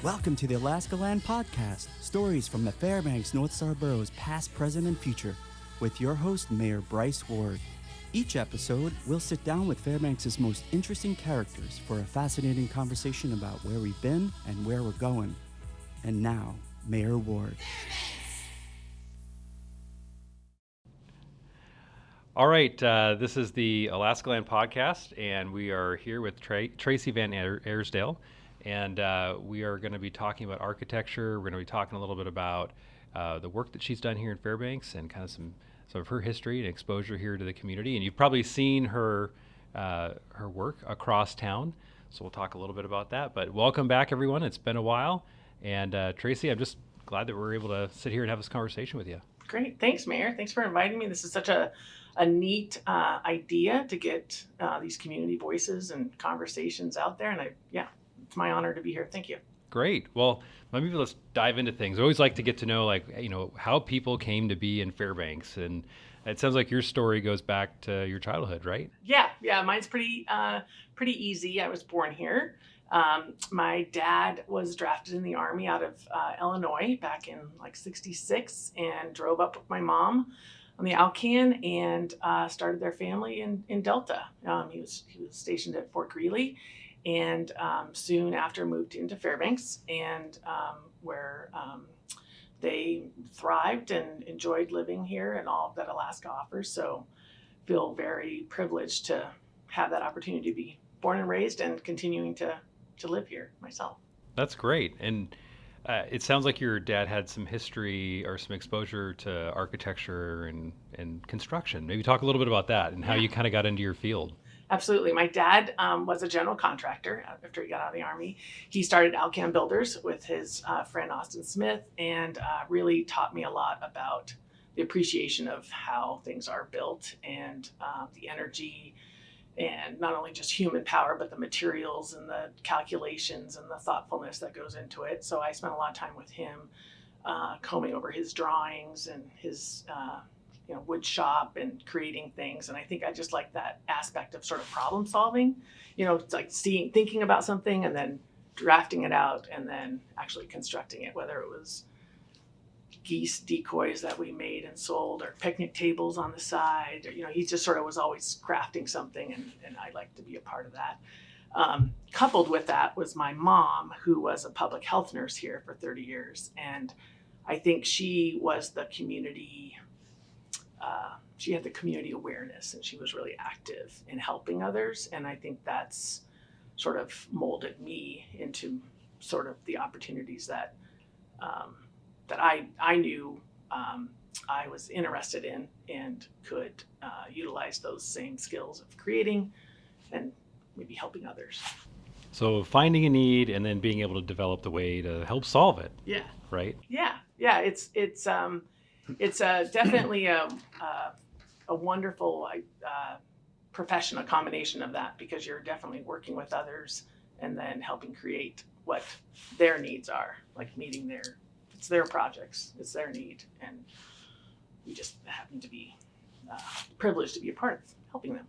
Welcome to the Alaskaland podcast, stories from the Fairbanks North Star boroughs past, present, and future, with your host, Mayor Bryce Ward. Each episode, we'll sit down with Fairbanks' most interesting characters for a fascinating conversation about where we've been and where we're going. And now, Mayor Ward. All right, this is the Alaskaland podcast, and we are here with Tracy Vanairsdale, and we are going to be talking about architecture. We're going to be talking a little bit about the work that she's done here in Fairbanks and kind of some of her history and exposure here to the community. And you've probably seen her work across town, so we'll talk a little bit about that. But welcome back, everyone. It's been a while, and Tracy, I'm just glad that we're able to sit here and have this conversation with you. Great. Thanks, Mayor. Thanks for inviting me. This is such a neat idea to get these community voices and conversations out there. And it's my honor to be here. Thank you. Great. Well, maybe let's dive into things. I always like to get to know, how people came to be in Fairbanks. And it sounds like your story goes back to your childhood, right? Yeah. Mine's pretty easy. I was born here. My dad was drafted in the Army out of Illinois back in '66 and drove up with my mom on the Alaskaland and started their family in Delta. He was stationed at Fort Greely, and soon after moved into Fairbanks, and where they thrived and enjoyed living here and all that Alaska offers. So feel very privileged to have that opportunity to be born and raised and continuing to live here myself. That's great. And it sounds like your dad had some history or some exposure to architecture and construction. Maybe talk a little bit about that and how you kind of got into your field. Absolutely. My dad was a general contractor after he got out of the Army. He started Alaskaland Builders with his friend Austin Smith, and really taught me a lot about the appreciation of how things are built and the energy, and not only just human power, but the materials and the calculations and the thoughtfulness that goes into it. So I spent a lot of time with him, combing over his drawings and his wood shop and creating things. And I think I just like that aspect of sort of problem solving. It's like thinking about something and then drafting it out and then actually constructing it, whether it was geese decoys that we made and sold, or picnic tables on the side. He just sort of was always crafting something, and I like to be a part of that. Coupled with that was my mom, who was a public health nurse here for 30 years. And I think she was the community, she had the community awareness, and she was really active in helping others. And I think that's sort of molded me into sort of the opportunities that I knew I was interested in and could utilize those same skills of creating and maybe helping others. So finding a need and then being able to develop the way to help solve it. Yeah. Right? Yeah. It's definitely a wonderful profession, a combination of that, because you're definitely working with others and then helping create what their needs are, like meeting it's their projects, it's their need, and we just happen to be privileged to be a part of helping them.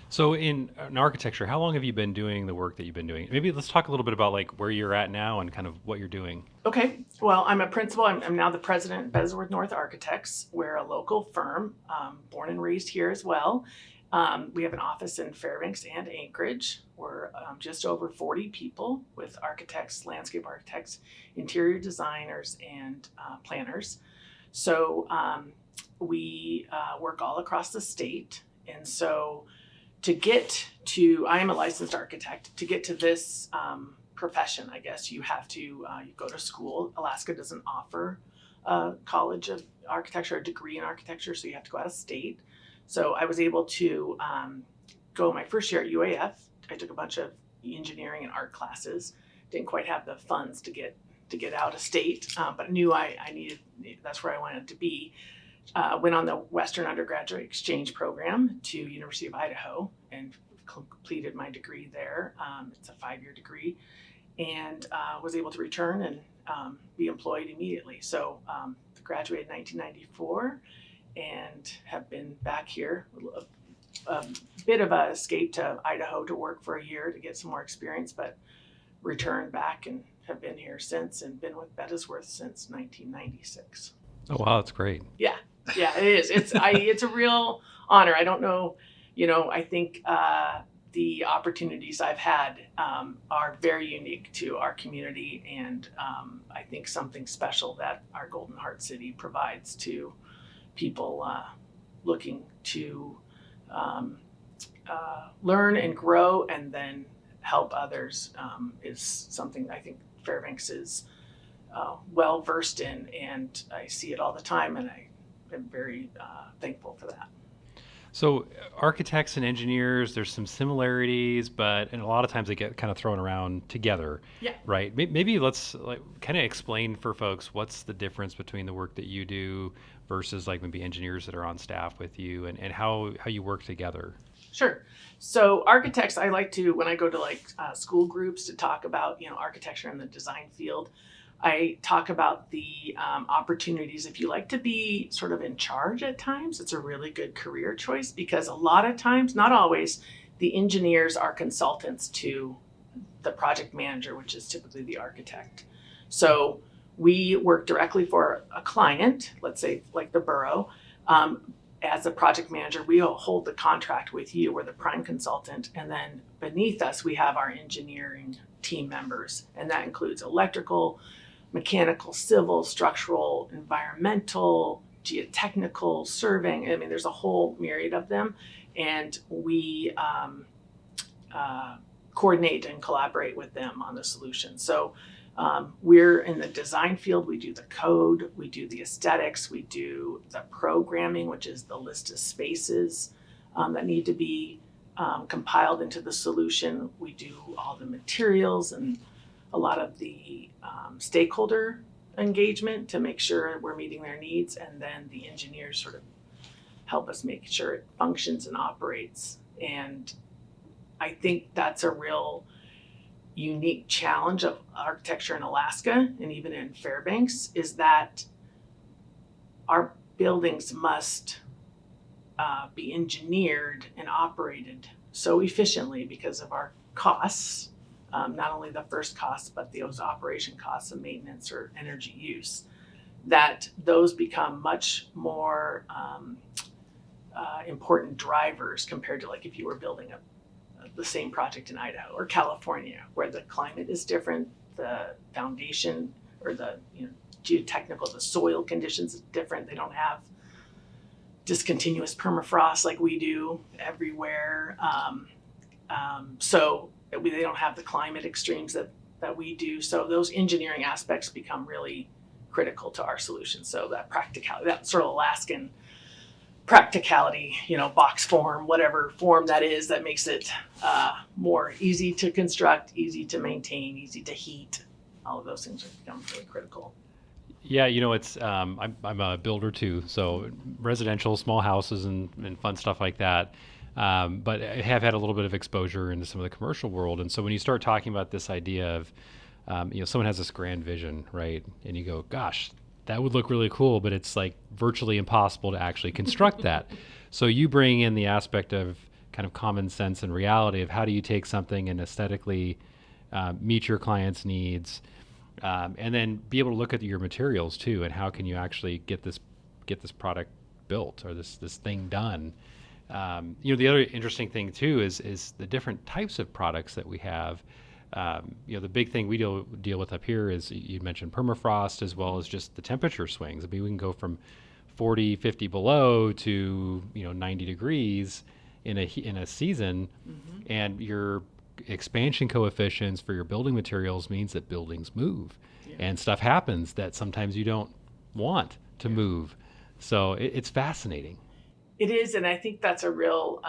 So in architecture, how long have you been doing the work that you've been doing? Maybe let's talk a little bit about where you're at now and kind of what you're doing. Okay, well, I'm a principal. I'm now the president of Bedsworth North Architects. We're a local firm, born and raised here as well. We have an office in Fairbanks and Anchorage. We're just over 40 people with architects, landscape architects, interior designers, and planners. So we work all across the state. And so I am a licensed architect. To get to this profession, I guess you have to you go to school. Alaska doesn't offer a college of architecture, a degree in architecture, so you have to go out of state. So I was able to go my first year at UAF. I took a bunch of engineering and art classes. Didn't quite have the funds to get out of state, but knew I needed. That's where I wanted to be. Went on the Western Undergraduate Exchange Program to University of Idaho and completed my degree there. It's a 5-year degree, and was able to return and be employed immediately. So graduated in 1994 and have been back here. A bit of a escape to Idaho to work for a year to get some more experience, but returned back and have been here since and been with Bettesworth since 1996. Oh, wow, that's great. Yeah, it is. It's a real honor. I don't know, I think the opportunities I've had are very unique to our community, and I think something special that our Golden Heart City provides to people looking to learn and grow and then help others is something I think Fairbanks is well versed in, and I see it all the time, and I am very thankful for that. So architects and engineers, there's some similarities, and a lot of times they get kind of thrown around together. Yeah. Right. Maybe let's kind of explain for folks what's the difference between the work that you do versus maybe engineers that are on staff with you, and how you work together. Sure. So architects, I like to, when I go to school groups to talk about, architecture in the design field, I talk about the opportunities. If you like to be sort of in charge at times, it's a really good career choice, because a lot of times, not always, the engineers are consultants to the project manager, which is typically the architect. So we work directly for a client, let's say like the borough. As a project manager, we hold the contract with you. We're the prime consultant. And then beneath us, we have our engineering team members. And that includes electrical, mechanical, civil, structural, environmental, geotechnical, surveying. I mean, there's a whole myriad of them. And we coordinate and collaborate with them on the solution. So we're in the design field. We do the code, we do the aesthetics, we do the programming, which is the list of spaces that need to be compiled into the solution. We do all the materials and a lot of the stakeholder engagement to make sure we're meeting their needs. And then the engineers sort of help us make sure it functions and operates. And I think that's a real unique challenge of architecture in Alaska and even in Fairbanks, is that our buildings must be engineered and operated so efficiently because of our costs, not only the first costs, but those operation costs of maintenance or energy use, that those become much more important drivers compared to if you were building the same project in Idaho or California, where the climate is different, the foundation or the geotechnical, the soil conditions is different. They don't have discontinuous permafrost like we do everywhere. So they don't have the climate extremes that we do. So those engineering aspects become really critical to our solution. So that practicality, that sort of Alaskan practicality, box form, whatever form that is, that makes it more easy to construct, easy to maintain, easy to heat. All of those things have become really critical. Yeah, it's I'm a builder too, so residential, small houses and fun stuff like that. But I have had a little bit of exposure into some of the commercial world, and so when you start talking about this idea of, someone has this grand vision, right, and you go, gosh, that would look really cool, but it's virtually impossible to actually construct that. So you bring in the aspect of kind of common sense and reality of how do you take something and aesthetically meet your client's needs, and then be able to look at your materials too, and how can you actually get this product built or this thing done. The other interesting thing too is the different types of products that we have. The big thing we deal with up here is, you mentioned permafrost, as well as just the temperature swings. I mean, we can go from 40, 50 below to 90 degrees in a season, mm-hmm. and your expansion coefficients for your building materials means that buildings move, and stuff happens that sometimes you don't want to move. So it's fascinating. It is, and I think that's a real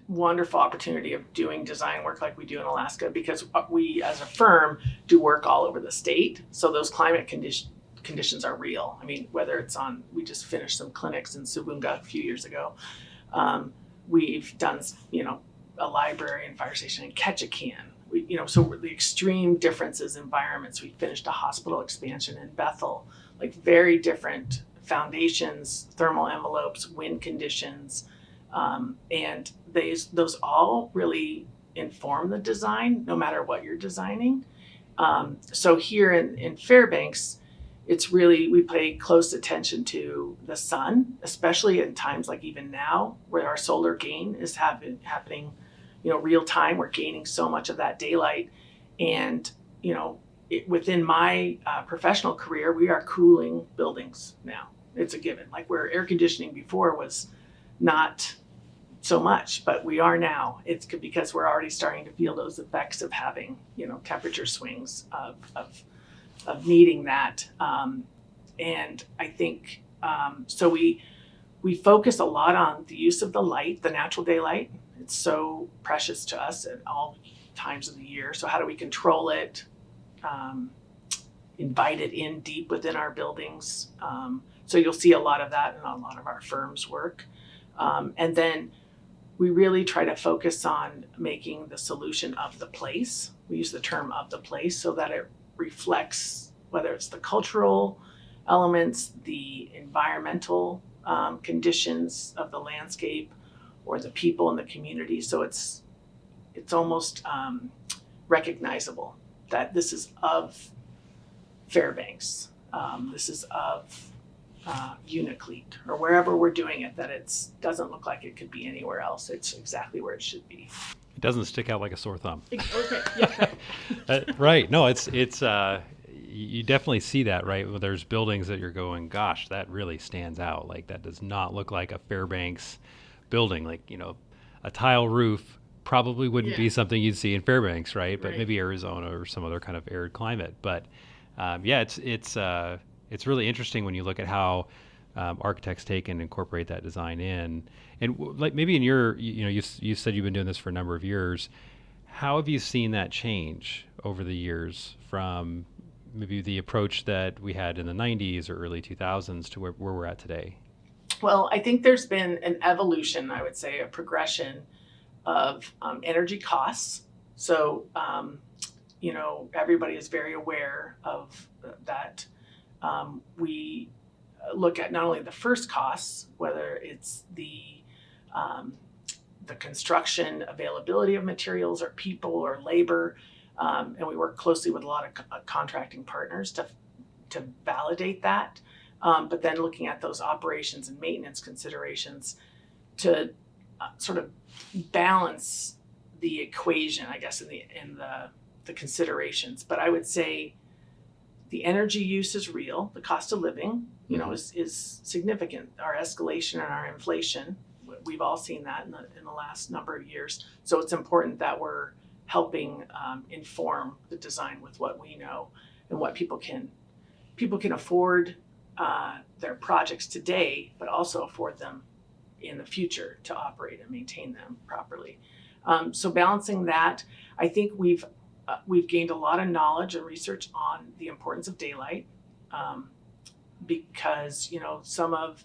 wonderful opportunity of doing design work like we do in Alaska, because we as a firm do work all over the state. So those climate conditions are real. I mean, whether it's we just finished some clinics in Subunga a few years ago. We've done, a library and fire station in Ketchikan. So the extreme differences, environments. We finished a hospital expansion in Bethel, very different foundations, thermal envelopes, wind conditions. And those all really inform the design, no matter what you're designing. So here in Fairbanks, it's really, we pay close attention to the sun, especially in times like even now where our solar gain is happening, real time. We're gaining so much of that daylight. And, within my professional career, we are cooling buildings now. It's a given. Like where air conditioning before was not so much, but we are now. It's because we're already starting to feel those effects of having, temperature swings of needing that. And I think, so we focus a lot on the use of the light, the natural daylight. It's so precious to us at all times of the year. So how do we control it, invite it in deep within our buildings? So you'll see a lot of that in a lot of our firms' work. And then we really try to focus on making the solution of the place. We use the term of the place so that it reflects whether it's the cultural elements, the environmental conditions of the landscape, or the people in the community. So it's almost recognizable that this is of Fairbanks. This is of Unaclete, or wherever we're doing it, that it doesn't look like it could be anywhere else. It's exactly where it should be. It doesn't stick out like a sore thumb. Okay, yeah. Right. No, it's you definitely see that, right? Well, there's buildings that you're going, gosh, that really stands out. Like that does not look like a Fairbanks building. Like, a tile roof probably wouldn't be something you'd see in Fairbanks, right? But maybe Arizona or some other kind of arid climate. But it's really interesting when you look at how architects take and incorporate that design in. And like maybe in your, you said you've been doing this for a number of years. How have you seen that change over the years from maybe the approach that we had in the 90s or early 2000s to where we're at today? Well, I think there's been an evolution, I would say, a progression of energy costs. So, everybody is very aware of that. We look at not only the first costs, whether it's the construction availability of materials or people or labor, and we work closely with a lot of contracting partners to validate that. But then looking at those operations and maintenance considerations to sort of balance the equation, I guess, in the considerations. But I would say the energy use is real. The cost of living, is significant. Our escalation and our inflation, we've all seen that in the last number of years. So it's important that we're helping inform the design with what we know and what people can afford their projects today, but also afford them in the future to operate and maintain them properly. So balancing that, I think we've gained a lot of knowledge and research on the importance of daylight, because some of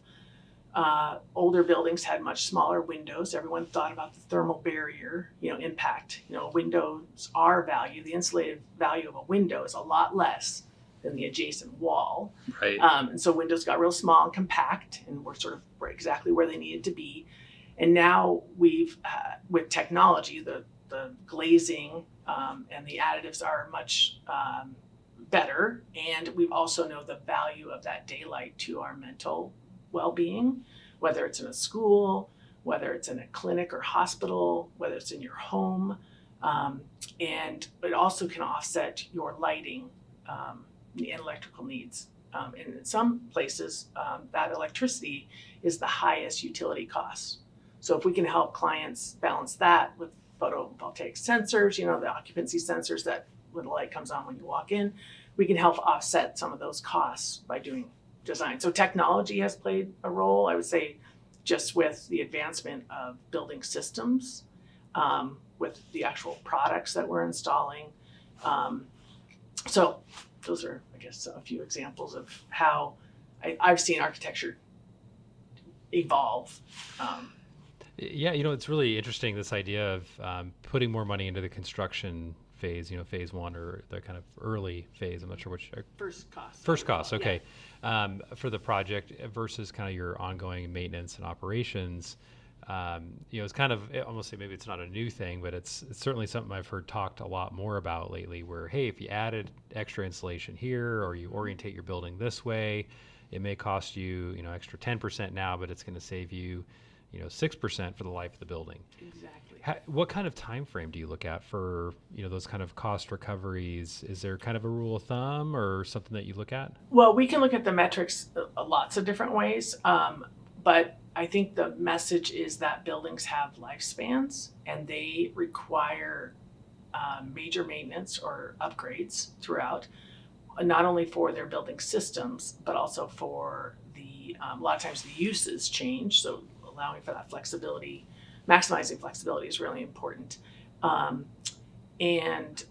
older buildings had much smaller windows. Everyone thought about the thermal barrier, impact. Windows are value. The insulated value of a window is a lot less than the adjacent wall. Right. And so windows got real small and compact, and we're exactly where they needed to be. And now we've, with technology, the glazing and the additives are much better. And we also know the value of that daylight to our mental well-being, whether it's in a school, whether it's in a clinic or hospital, whether it's in your home. And it also can offset your lighting and electrical needs. And in some places, that electricity is the highest utility cost. So if we can help clients balance that with photovoltaic sensors, the occupancy sensors that when the light comes on when you walk in, we can help offset some of those costs by doing design. So technology has played a role, I would say, just with the advancement of building systems, with the actual products that we're installing. So those are, I guess, a few examples of how I've seen architecture evolve. Yeah, it's really interesting, this idea of putting more money into the construction phase, phase one or the kind of early phase. I'm not sure which. First cost, okay. Yeah. For the project versus kind of your ongoing maintenance and operations. it's kind of, I almost say maybe it's not a new thing, but it's certainly something I've heard talked a lot more about lately, where, hey, if you added extra insulation here, or you orientate your building this way, it may cost you, extra 10% now, but it's going to save you, 6% for the life of the building. Exactly. What kind of time frame do you look at for, those kind of cost recoveries? Is there kind of a rule of thumb or something that you look at? Well, we can look at the metrics lots of different ways, but I think the message is that buildings have lifespans and they require major maintenance or upgrades throughout, not only for their building systems, but also for a lot of times the uses change. So allowing for that flexibility, maximizing flexibility is really important. And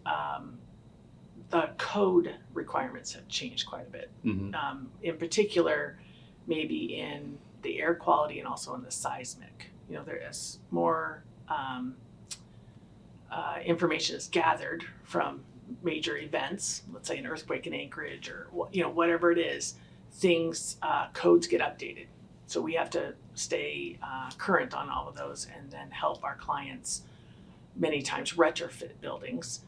the code requirements have changed quite a bit. Mm-hmm. In particular, maybe in the air quality and also in the seismic. There is more information is gathered from major events, let's say an earthquake in Anchorage or whatever it is, codes get updated. So we have to stay current on all of those and then help our clients many times retrofit buildings.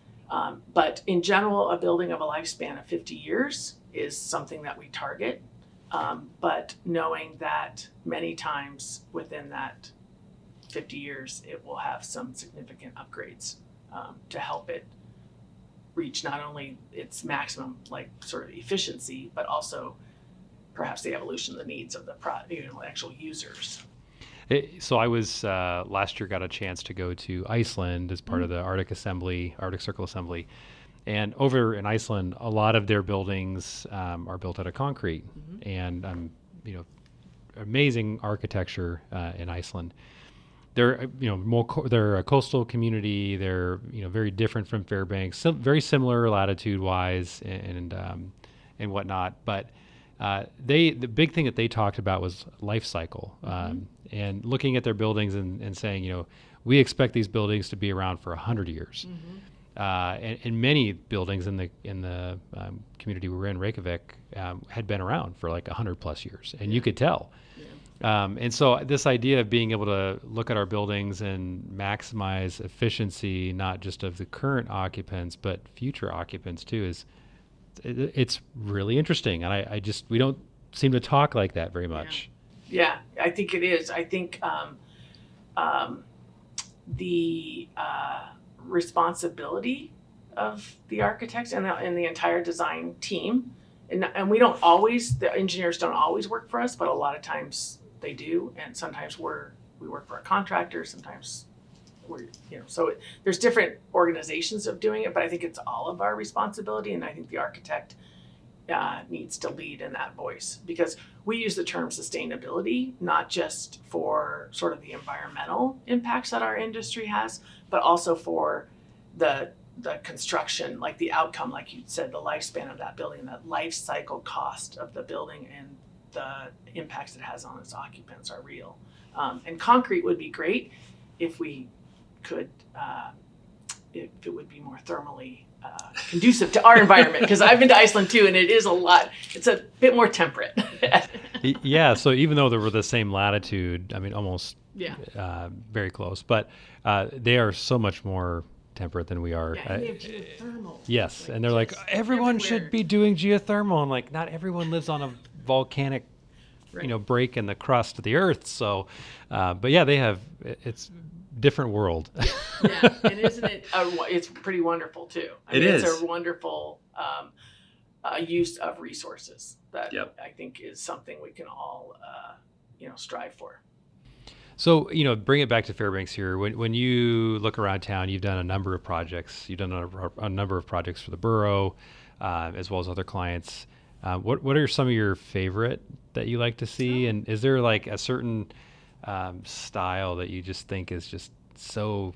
But in general, a building of a lifespan of 50 years is something that we target. But knowing that many times within that 50 years, it will have some significant upgrades to help it reach not only its maximum sort of efficiency, but also perhaps the evolution of the needs of the actual users. So I was last year got a chance to go to Iceland as part of the Arctic Circle Assembly. And over in Iceland, a lot of their buildings are built out of concrete, and amazing architecture in Iceland. They're they're a coastal community. They're very different from Fairbanks, very similar latitude-wise and whatnot. But the big thing that they talked about was life cycle, and looking at their buildings and saying, we expect these buildings to be around for 100 years. And many buildings in the community we were in, Reykjavik, had been around for like 100 plus years, and you could tell. And so this idea of being able to look at our buildings and maximize efficiency, not just of the current occupants, but future occupants too, it's really interesting. And we don't seem to talk like that very much. Yeah, I think it is. I think the responsibility of the architects and the entire design team, and the engineers don't always work for us, but a lot of times they do, and sometimes we work for a contractor, sometimes there's different organizations of doing it, but I think it's all of our responsibility, and I think the architect needs to lead in that voice, because we use the term sustainability not just for sort of the environmental impacts that our industry has, but also for the construction, like the outcome, like you said, the lifespan of that building, that life cycle cost of the building, and the impacts it has on its occupants are real. And concrete would be great if we could, if it would be more thermally conducive to our environment, because I've been to Iceland too, and it's a bit more temperate. Yeah, so even though they were the same latitude, I mean, almost very close, but they are so much more temperate than we are. Yeah, and they have geothermal. Yes, and they're like, everyone should be doing geothermal. I'm like, not everyone lives on a volcanic, break in the crust of the earth. So, but yeah, it's different world. Yeah, and isn't it? It's pretty wonderful too. It's a wonderful use of resources that I think is something we can all, strive for. So, bring it back to Fairbanks here. When you look around town, you've done a number of projects. You've done a number of projects for the borough, as well as other clients. What are some of your favorite that you like to see? And is there like a certain style that you just think is just so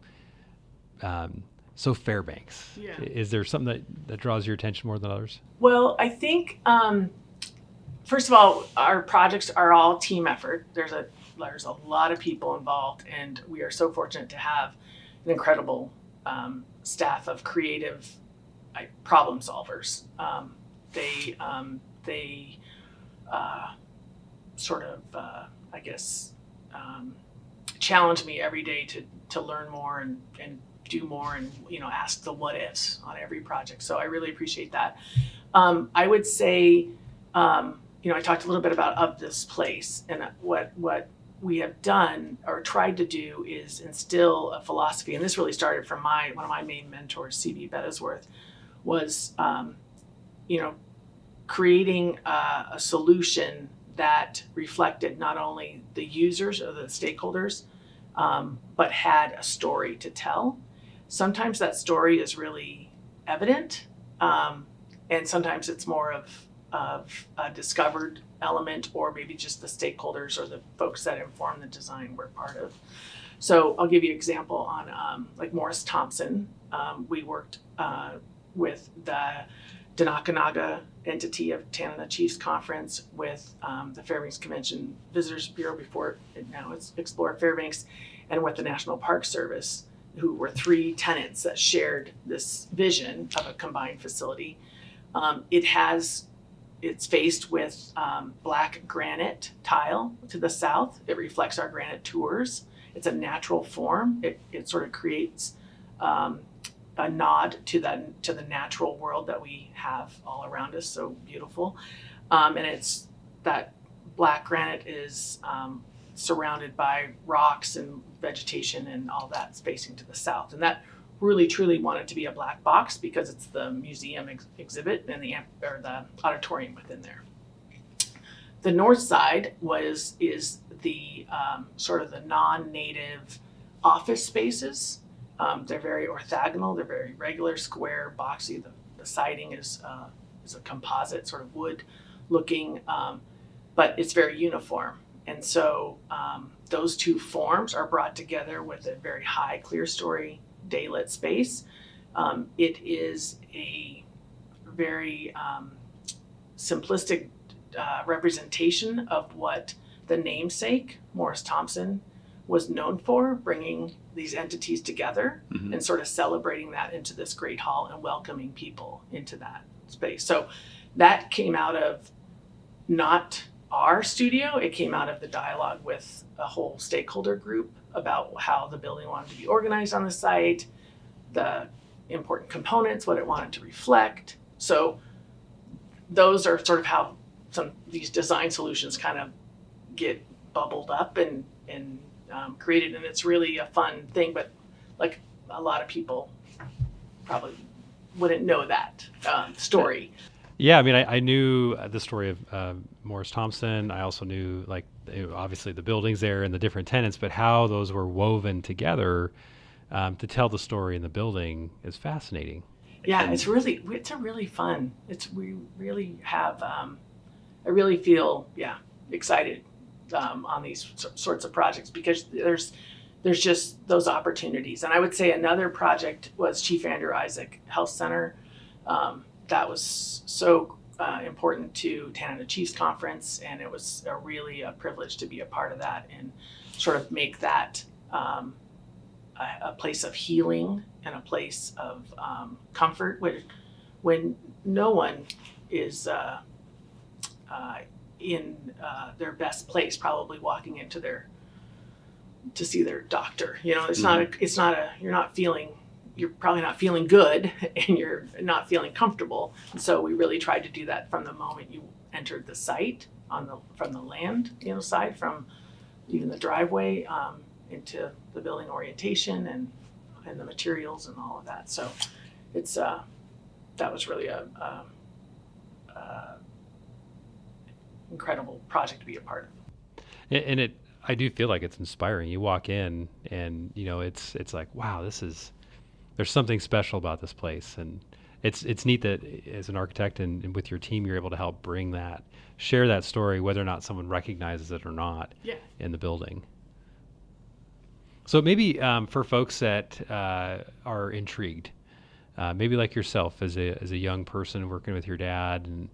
Fairbanks? Yeah. Is there something that draws your attention more than others? Well, I think, first of all, our projects are all team effort. There's a lot of people involved, and we are so fortunate to have an incredible staff of creative problem solvers. They challenge me every day to learn more and do more and, ask the what ifs on every project. So I really appreciate that. I would say, I talked a little bit about Of This Place, and what we have done or tried to do is instill a philosophy. And this really started from one of my main mentors, C.B. Bettesworth, was, creating a solution that reflected not only the users or the stakeholders, but had a story to tell. Sometimes that story is really evident, and sometimes it's more of a discovered element, or maybe just the stakeholders or the folks that inform the design we're part of. So I'll give you an example on like Morris Thompson. We worked with the Danakanaga entity of Tanana Chiefs Conference, with the Fairbanks Convention Visitors Bureau, before now it's Explore Fairbanks, and with the National Park Service, who were three tenants that shared this vision of a combined facility. It's faced with black granite tile to the south. It reflects our granite tours. It's a natural form. It sort of creates a nod to the natural world that we have all around us, so beautiful. And it's that black granite is surrounded by rocks and vegetation and all that facing to the south. And that really truly wanted to be a black box because it's the museum exhibit and the auditorium within there. The north side is the sort of the non-native office spaces. They're very orthogonal. They're very regular, square, boxy. The siding is a composite sort of wood looking, but it's very uniform. And so those two forms are brought together with a very high clear story daylit space. It is a very simplistic representation of what the namesake, Morris Thompson, was known for, bringing these entities together and sort of celebrating that into this great hall and welcoming people into that space. So that came out of not our studio, it came out of the dialogue with a whole stakeholder group about how the building wanted to be organized on the site, the important components, what it wanted to reflect. So those are sort of how some of these design solutions kind of get bubbled up and created, and it's really a fun thing, but like a lot of people probably wouldn't know that story. Yeah, I mean, I knew the story of Morris Thompson. I also knew, like, obviously the buildings there and the different tenants, but how those were woven together to tell the story in the building is fascinating. Yeah, it's a really fun. We really have. I really feel excited on these sorts of projects because there's just those opportunities. And I would say another project was Chief Andrew Isaac Health Center. That was so important to Tanana Chiefs Conference, and it was really a privilege to be a part of that and sort of make that a place of healing and a place of comfort when no one is in their best place, probably walking into to see their doctor. You're probably not feeling good and you're not feeling comfortable. And so we really tried to do that from the moment you entered the site from the land, side, from even the driveway into the building orientation and the materials and all of that. So it's that was really a incredible project to be a part of. And I do feel like it's inspiring. You walk in and it's like, wow, there's something special about this place, and it's neat that as an architect and with your team you're able to help share that story, whether or not someone recognizes it or not in the building. So maybe for folks that are intrigued, maybe like yourself as a young person working with your dad and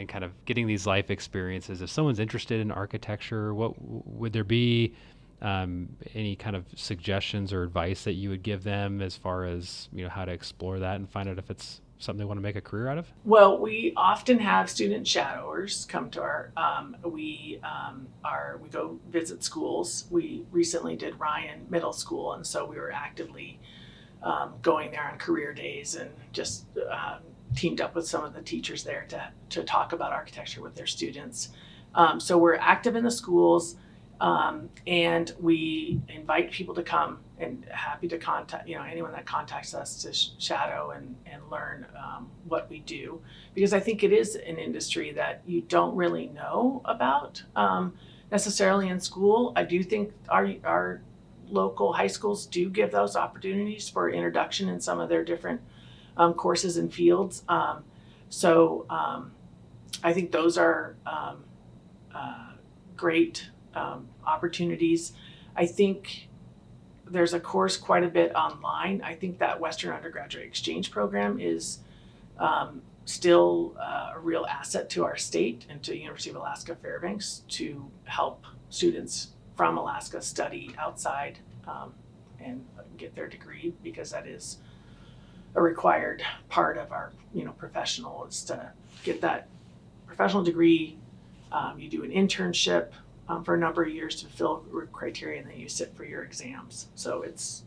kind of getting these life experiences, if someone's interested in architecture, what would there be any kind of suggestions or advice that you would give them as far as how to explore that and find out if it's something they want to make a career out of? Well, we often have student shadowers come to our. We go visit schools. We recently did Ryan Middle School, and so we were actively going there on career days and just teamed up with some of the teachers there to talk about architecture with their students. So we're active in the schools, and we invite people to come, and happy to contact anyone that contacts us to shadow and learn what we do, because I think it is an industry that you don't really know about necessarily in school. I do think our local high schools do give those opportunities for introduction in some of their different courses and fields. So I think those are great opportunities. I think there's a course quite a bit online. I think that Western Undergraduate Exchange Program is still a real asset to our state and to University of Alaska Fairbanks to help students from Alaska study outside and get their degree, because that is a required part of our professional, is to get that professional degree. You do an internship for a number of years to fill criteria, and then you sit for your exams. So it's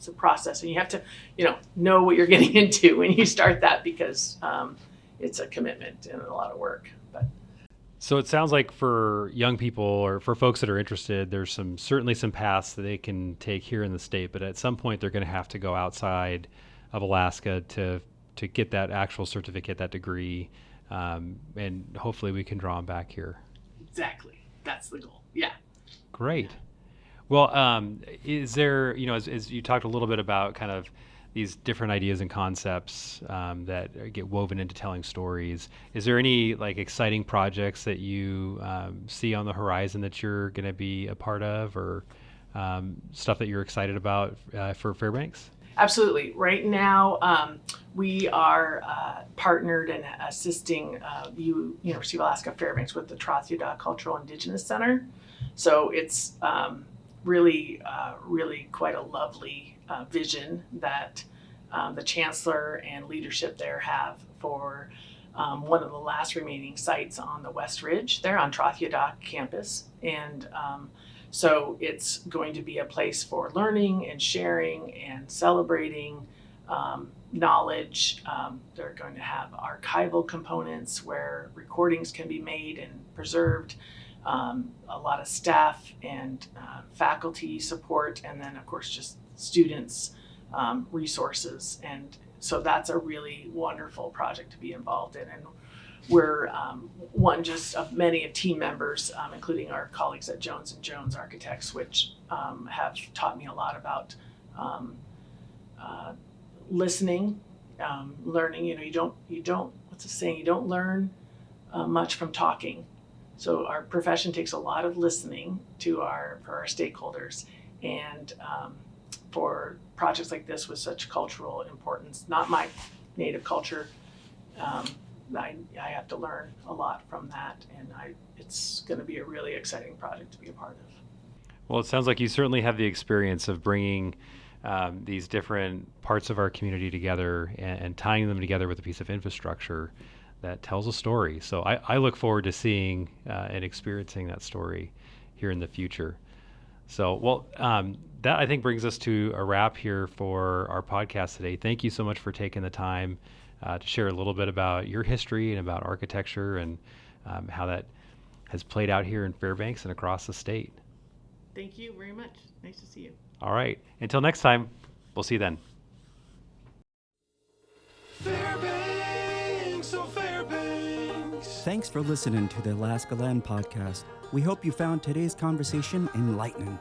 a process, and you have to know what you're getting into when you start that, because it's a commitment and a lot of work. But so it sounds like for young people or for folks that are interested, there's certainly some paths that they can take here in the state, but at some point they're going to have to go outside of Alaska to get that actual certificate, that degree, and hopefully we can draw them back here. Exactly. That's the goal. Yeah. Great. Well, is there, as you talked a little bit about kind of these different ideas and concepts that get woven into telling stories, is there any exciting projects that you see on the horizon that you're going to be a part of, or stuff that you're excited about for Fairbanks? Absolutely. Right now, we are partnered and assisting University of Alaska Fairbanks with the Tracy Cultural Indigenous Center. So it's really quite a lovely vision that the chancellor and leadership there have for one of the last remaining sites on the West Ridge there on Tracy campus. And so it's going to be a place for learning and sharing and celebrating knowledge. They're going to have archival components where recordings can be made and preserved, a lot of staff and faculty support, and then of course just students, resources. And so that's a really wonderful project to be involved in. And we're one just of many team members, including our colleagues at Jones & Jones Architects, which have taught me a lot about listening, learning. You don't, what's the saying? You don't learn much from talking. So our profession takes a lot of listening for our stakeholders, and for projects like this with such cultural importance, not my native culture, I have to learn a lot from that, and it's going to be a really exciting project to be a part of. Well, it sounds like you certainly have the experience of bringing these different parts of our community together and tying them together with a piece of infrastructure that tells a story. So I look forward to seeing and experiencing that story here in the future. So, well, that I think brings us to a wrap here for our podcast today. Thank you so much for taking the time to share a little bit about your history and about architecture and how that has played out here in Fairbanks and across the state. Thank you very much. Nice to see you. All right. Until next time, we'll see you then. Fairbanks, oh Fairbanks. Thanks for listening to the Alaskaland podcast. We hope you found today's conversation enlightening.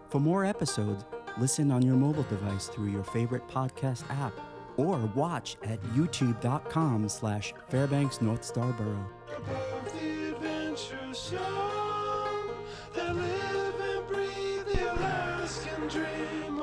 For more episodes, listen on your mobile device through your favorite podcast app, or watch at youtube.com/Fairbanks North Starborough. Above the adventure show that live and breathe the Alaskan dream.